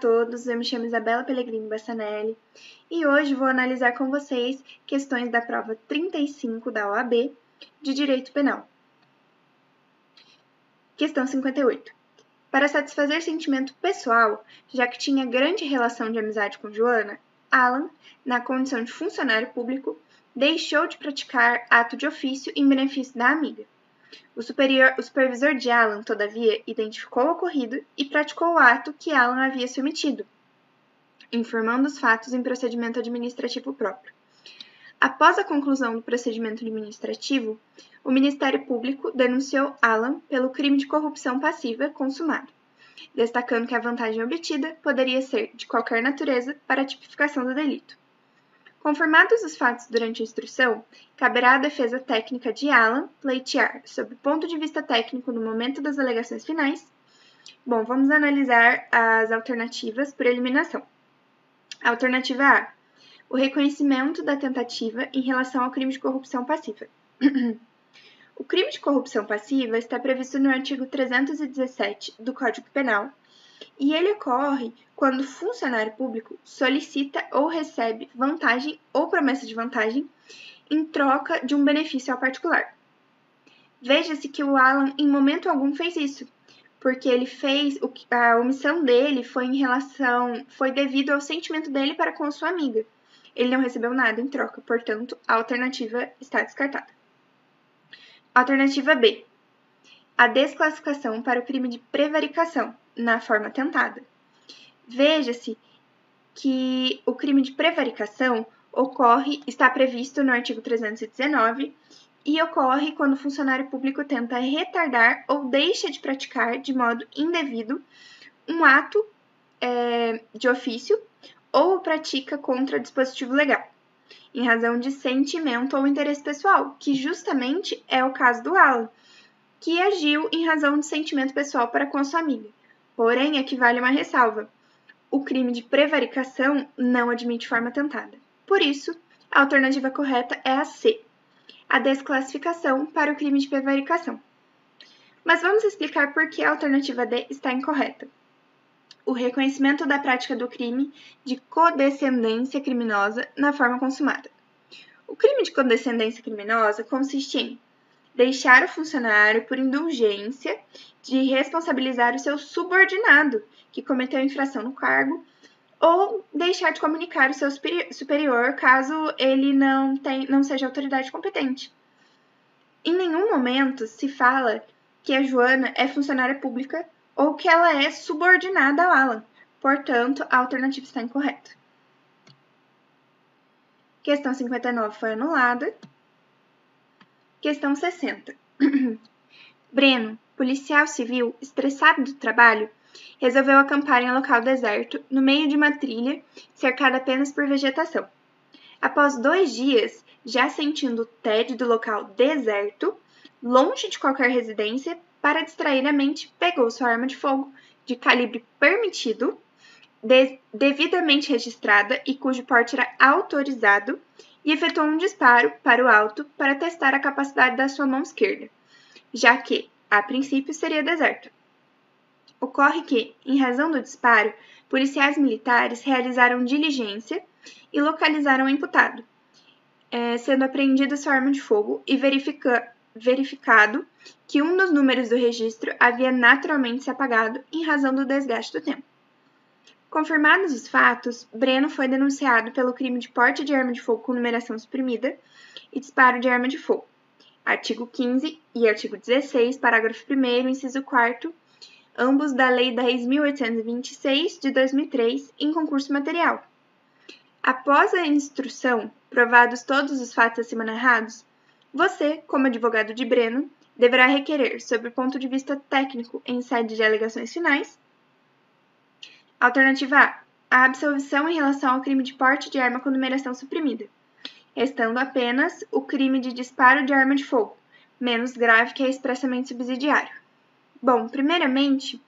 todos, eu me chamo Isabela Pellegrini Bassanelli e hoje vou analisar com vocês questões da prova 35 da OAB de Direito Penal. Questão 58. Para satisfazer sentimento pessoal, já que tinha grande relação de amizade com Joana, Alan, na condição de funcionário público, deixou de praticar ato de ofício em benefício da amiga. O supervisor de Alan, todavia, identificou o ocorrido e praticou o ato que Alan havia se omitido, informando os fatos em procedimento administrativo próprio. Após a conclusão do procedimento administrativo, o Ministério Público denunciou Alan pelo crime de corrupção passiva consumado, destacando que a vantagem obtida poderia ser de qualquer natureza para a tipificação do delito. Conformados os fatos durante a instrução, caberá à defesa técnica de Alan pleitear, sob o ponto de vista técnico no momento das alegações finais. Bom, vamos analisar as alternativas por eliminação. Alternativa A. O reconhecimento da tentativa em relação ao crime de corrupção passiva. O crime de corrupção passiva está previsto no artigo 317 do Código Penal, e ele ocorre quando o funcionário público solicita ou recebe vantagem ou promessa de vantagem em troca de um benefício ao particular. Veja-se que o Alan em momento algum fez isso, porque ele fez a omissão dele foi devido ao sentimento dele para com sua amiga. Ele não recebeu nada em troca, portanto, a alternativa está descartada. Alternativa B. A desclassificação para o crime de prevaricação, na forma tentada. Veja-se que o crime de prevaricação está previsto no artigo 319 e ocorre quando o funcionário público tenta retardar ou deixa de praticar de modo indevido um ato de ofício ou o pratica contra dispositivo legal, em razão de sentimento ou interesse pessoal, que justamente é o caso do Alan, que agiu em razão de sentimento pessoal para com a sua amiga. Porém, aqui vale uma ressalva. O crime de prevaricação não admite forma tentada. Por isso, a alternativa correta é a C, a desclassificação para o crime de prevaricação. Mas vamos explicar por que a alternativa D está incorreta. O reconhecimento da prática do crime de codescendência criminosa na forma consumada. O crime de codescendência criminosa consiste em deixar o funcionário por indulgência de responsabilizar o seu subordinado que cometeu infração no cargo ou deixar de comunicar o seu superior caso ele não seja autoridade competente. Em nenhum momento se fala que a Joana é funcionária pública ou que ela é subordinada ao Alan. Portanto, a alternativa está incorreta. Questão 59 foi anulada. Questão 60. Breno, policial civil, estressado do trabalho, resolveu acampar em um local deserto, no meio de uma trilha, cercada apenas por vegetação. Após 2 dias, já sentindo o tédio do local deserto, longe de qualquer residência, para distrair a mente, pegou sua arma de fogo, de calibre permitido, devidamente registrada e cujo porte era autorizado, e efetuou um disparo para o alto para testar a capacidade da sua mão esquerda, já que, a princípio, seria deserta. Ocorre que, em razão do disparo, policiais militares realizaram diligência e localizaram o imputado, sendo apreendida sua arma de fogo e verificado que um dos números do registro havia naturalmente se apagado em razão do desgaste do tempo. Confirmados os fatos, Breno foi denunciado pelo crime de porte de arma de fogo com numeração suprimida e disparo de arma de fogo. Artigo 15 e artigo 16, parágrafo 1º, inciso 4º, ambos da Lei 10.826, de 2003, em concurso material. Após a instrução, provados todos os fatos acima narrados, você, como advogado de Breno, deverá requerer, sob o ponto de vista técnico em sede de alegações finais, alternativa A, a absolvição em relação ao crime de porte de arma com numeração suprimida, restando apenas o crime de disparo de arma de fogo, menos grave que é expressamente subsidiário. Bom, primeiramente,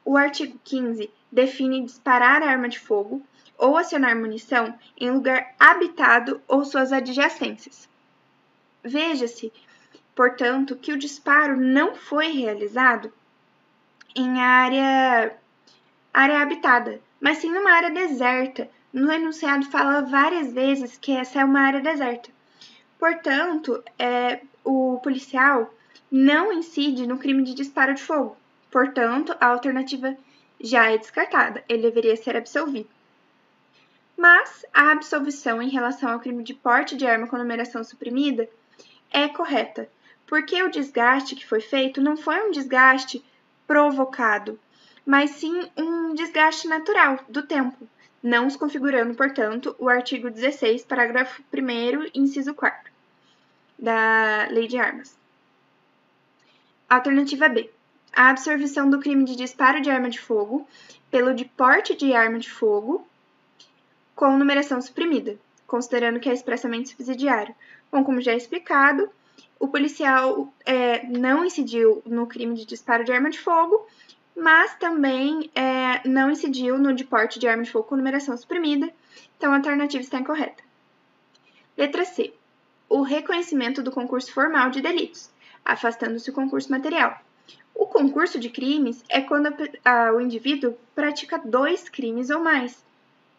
o artigo 15 define disparar a arma de fogo ou acionar munição em lugar habitado ou suas adjacências. Veja-se, portanto, que o disparo não foi realizado em área área habitada, mas sim numa área deserta. No enunciado fala várias vezes que essa é uma área deserta. Portanto, o policial não incide no crime de disparo de fogo. Portanto, a alternativa já é descartada. Ele deveria ser absolvido. Mas a absolvição em relação ao crime de porte de arma com numeração suprimida é correta, porque o desgaste que foi feito não foi um desgaste provocado, mas sim um desgaste natural do tempo, não desconfigurando, portanto, o artigo 16, parágrafo 1º, inciso 4º da Lei de Armas. Alternativa B. A absolvição do crime de disparo de arma de fogo pelo de porte de arma de fogo com numeração suprimida, considerando que é expressamente subsidiário. Bom, como já é explicado, o policial não incidiu no crime de disparo de arma de fogo, mas também não incidiu no de porte de arma de fogo com numeração suprimida, então a alternativa está incorreta. Letra C. O reconhecimento do concurso formal de delitos, afastando-se o concurso material. O concurso de crimes é quando o indivíduo pratica 2 crimes ou mais.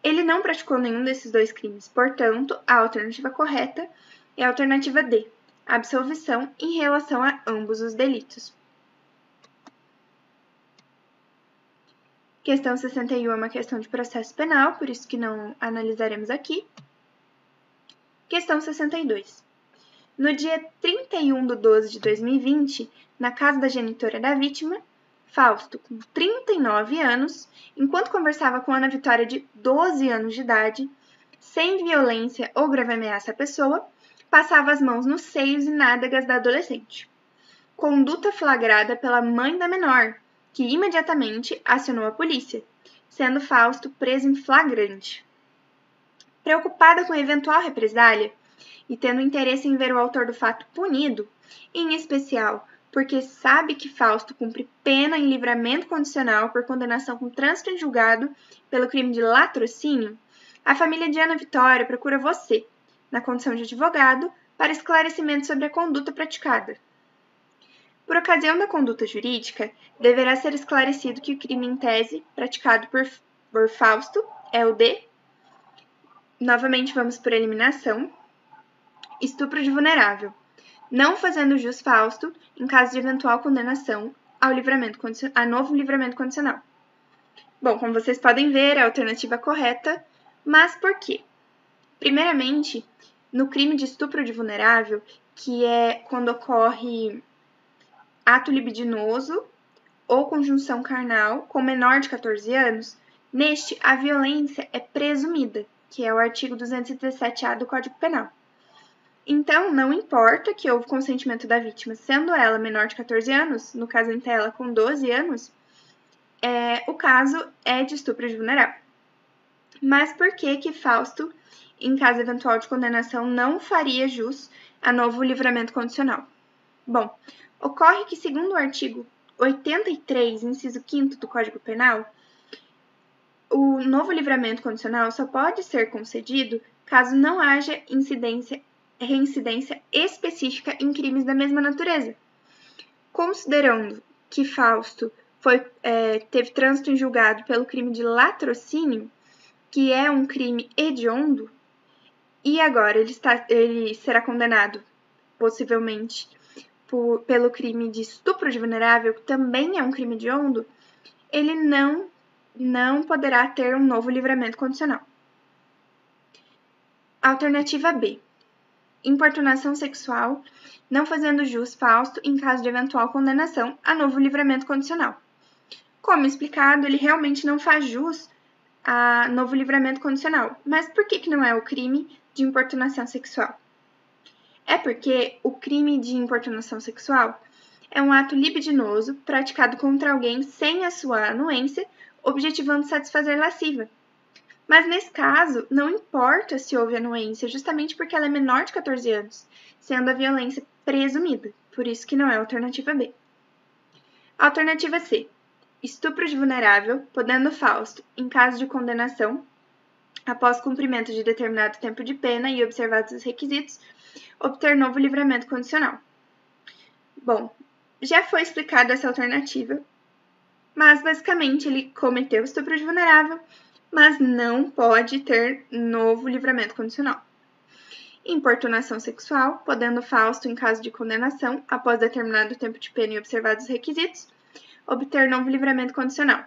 Ele não praticou nenhum desses 2 crimes, portanto, a alternativa correta é a alternativa D, absolvição em relação a ambos os delitos. Questão 61 é uma questão de processo penal, por isso que não analisaremos aqui. Questão 62. No dia 31 de 12 de 2020, na casa da genitora da vítima, Fausto, com 39 anos, enquanto conversava com Ana Vitória, de 12 anos de idade, sem violência ou grave ameaça à pessoa, passava as mãos nos seios e nádegas da adolescente. Conduta flagrada pela mãe da menor, que imediatamente acionou a polícia, sendo Fausto preso em flagrante. Preocupada com eventual represália e tendo interesse em ver o autor do fato punido, em especial porque sabe que Fausto cumpre pena em livramento condicional por condenação com trânsito em julgado pelo crime de latrocínio, a família de Ana Vitória procura você, na condição de advogado, para esclarecimento sobre a conduta praticada. Por ocasião da conduta jurídica, deverá ser esclarecido que o crime em tese praticado por Fausto é o de, novamente vamos por eliminação, estupro de vulnerável, não fazendo jus Fausto em caso de eventual condenação a novo livramento condicional. Bom, como vocês podem ver, é a alternativa correta, mas por quê? Primeiramente, no crime de estupro de vulnerável, que é quando ocorre ato libidinoso ou conjunção carnal com menor de 14 anos, neste a violência é presumida, que é o artigo 217-A do Código Penal. Então, não importa que houve consentimento da vítima, sendo ela menor de 14 anos, no caso entre ela com 12 anos, o caso é de estupro de vulnerável. Mas por que Fausto, em caso eventual de condenação, não faria jus a novo livramento condicional? Bom, ocorre que, segundo o artigo 83, inciso 5º do Código Penal, o novo livramento condicional só pode ser concedido caso não haja reincidência específica em crimes da mesma natureza. Considerando que Fausto teve trânsito em julgado pelo crime de latrocínio, que é um crime hediondo, e agora ele será condenado, possivelmente, pelo crime de estupro de vulnerável, que também é um crime hediondo, ele não poderá ter um novo livramento condicional. Alternativa B. Importunação sexual, não fazendo jus Fausto em caso de eventual condenação a novo livramento condicional. Como explicado, ele realmente não faz jus a novo livramento condicional. Mas por que não é o crime de importunação sexual? É porque o crime de importunação sexual é um ato libidinoso praticado contra alguém sem a sua anuência, objetivando satisfazer lasciva. Mas nesse caso, não importa se houve anuência, justamente porque ela é menor de 14 anos, sendo a violência presumida, por isso que não é a alternativa B. Alternativa C. Estupro de vulnerável, podendo Fausto, em caso de condenação, após cumprimento de determinado tempo de pena e observados os requisitos, obter novo livramento condicional. Bom, já foi explicada essa alternativa, Mas, basicamente, ele cometeu estupro de vulnerável, mas não pode ter novo livramento condicional. Importunação sexual, podendo Fausto, em caso de condenação, após determinado tempo de pena e observados os requisitos, obter novo livramento condicional.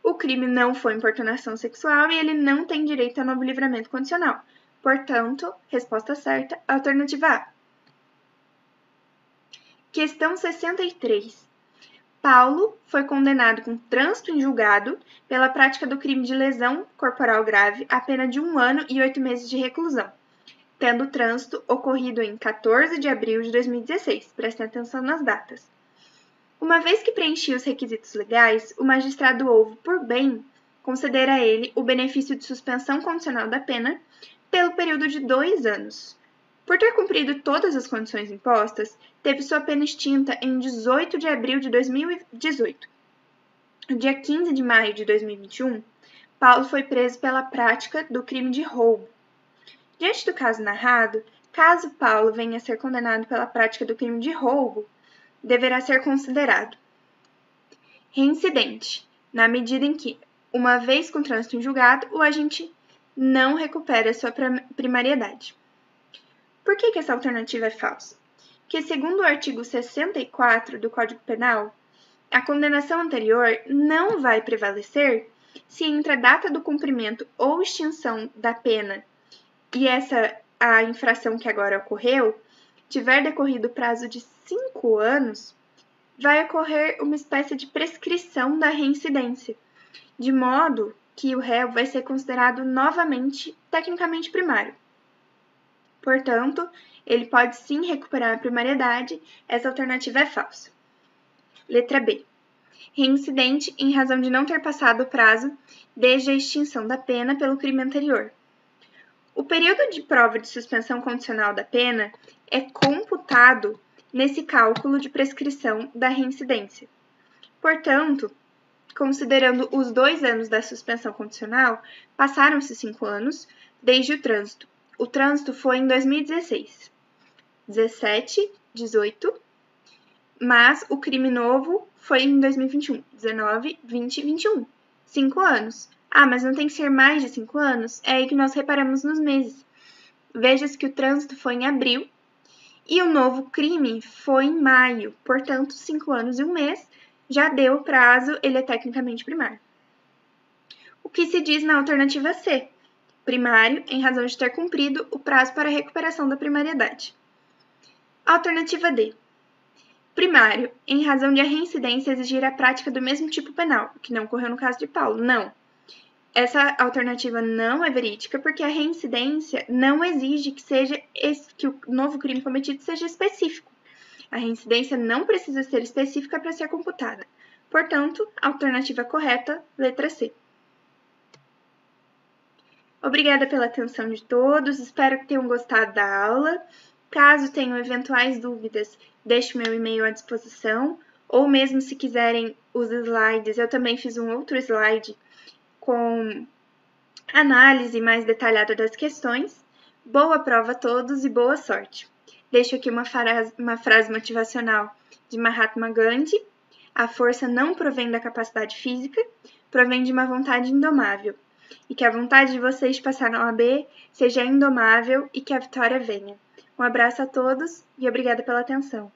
O crime não foi importunação sexual e ele não tem direito a novo livramento condicional. Portanto, resposta certa, alternativa A. Questão 63. Paulo foi condenado com trânsito em julgado pela prática do crime de lesão corporal grave a pena de 1 ano e 8 meses de reclusão, tendo o trânsito ocorrido em 14 de abril de 2016. Prestem atenção nas datas. Uma vez que preenchia os requisitos legais, o magistrado houve por bem conceder a ele o benefício de suspensão condicional da pena pelo período de 2 anos. Por ter cumprido todas as condições impostas, teve sua pena extinta em 18 de abril de 2018. No dia 15 de maio de 2021, Paulo foi preso pela prática do crime de roubo. Diante do caso narrado, caso Paulo venha a ser condenado pela prática do crime de roubo, deverá ser considerado reincidente, na medida em que, uma vez com trânsito em julgado, o agente não recupera sua primariedade. Por que essa alternativa é falsa? Porque, segundo o artigo 64 do Código Penal, a condenação anterior não vai prevalecer se entre a data do cumprimento ou extinção da pena e a infração que agora ocorreu tiver decorrido o prazo de 5 anos, vai ocorrer uma espécie de prescrição da reincidência, de modo que o réu vai ser considerado novamente tecnicamente primário. Portanto, ele pode sim recuperar a primariedade, essa alternativa é falsa. Letra B. Reincidente em razão de não ter passado o prazo desde a extinção da pena pelo crime anterior. O período de prova de suspensão condicional da pena é computado nesse cálculo de prescrição da reincidência. Portanto, considerando os 2 anos da suspensão condicional, passaram-se 5 anos desde o trânsito. O trânsito foi em 2016, 17, 18, mas o crime novo foi em 2021, 19, 20 e 21. 5 anos. Ah, mas não tem que ser mais de 5 anos? É aí que nós reparamos nos meses. Veja-se que o trânsito foi em abril e o novo crime foi em maio. Portanto, 5 anos e 1 mês já deu o prazo, ele é tecnicamente primário. O que se diz na alternativa C? Primário, em razão de ter cumprido o prazo para a recuperação da primariedade. Alternativa D. Primário, em razão de a reincidência exigir a prática do mesmo tipo penal, que não ocorreu no caso de Paulo. Não. Essa alternativa não é verídica porque a reincidência não exige que o novo crime cometido seja específico. A reincidência não precisa ser específica para ser computada. Portanto, a alternativa correta, letra C. Obrigada pela atenção de todos, espero que tenham gostado da aula. Caso tenham eventuais dúvidas, deixe o meu e-mail à disposição, ou mesmo se quiserem os slides, eu também fiz um outro slide com análise mais detalhada das questões. Boa prova a todos e boa sorte! Deixo aqui uma frase motivacional de Mahatma Gandhi: a força não provém da capacidade física, provém de uma vontade indomável. E que a vontade de vocês de passar na OAB seja indomável e que a vitória venha. Um abraço a todos e obrigada pela atenção.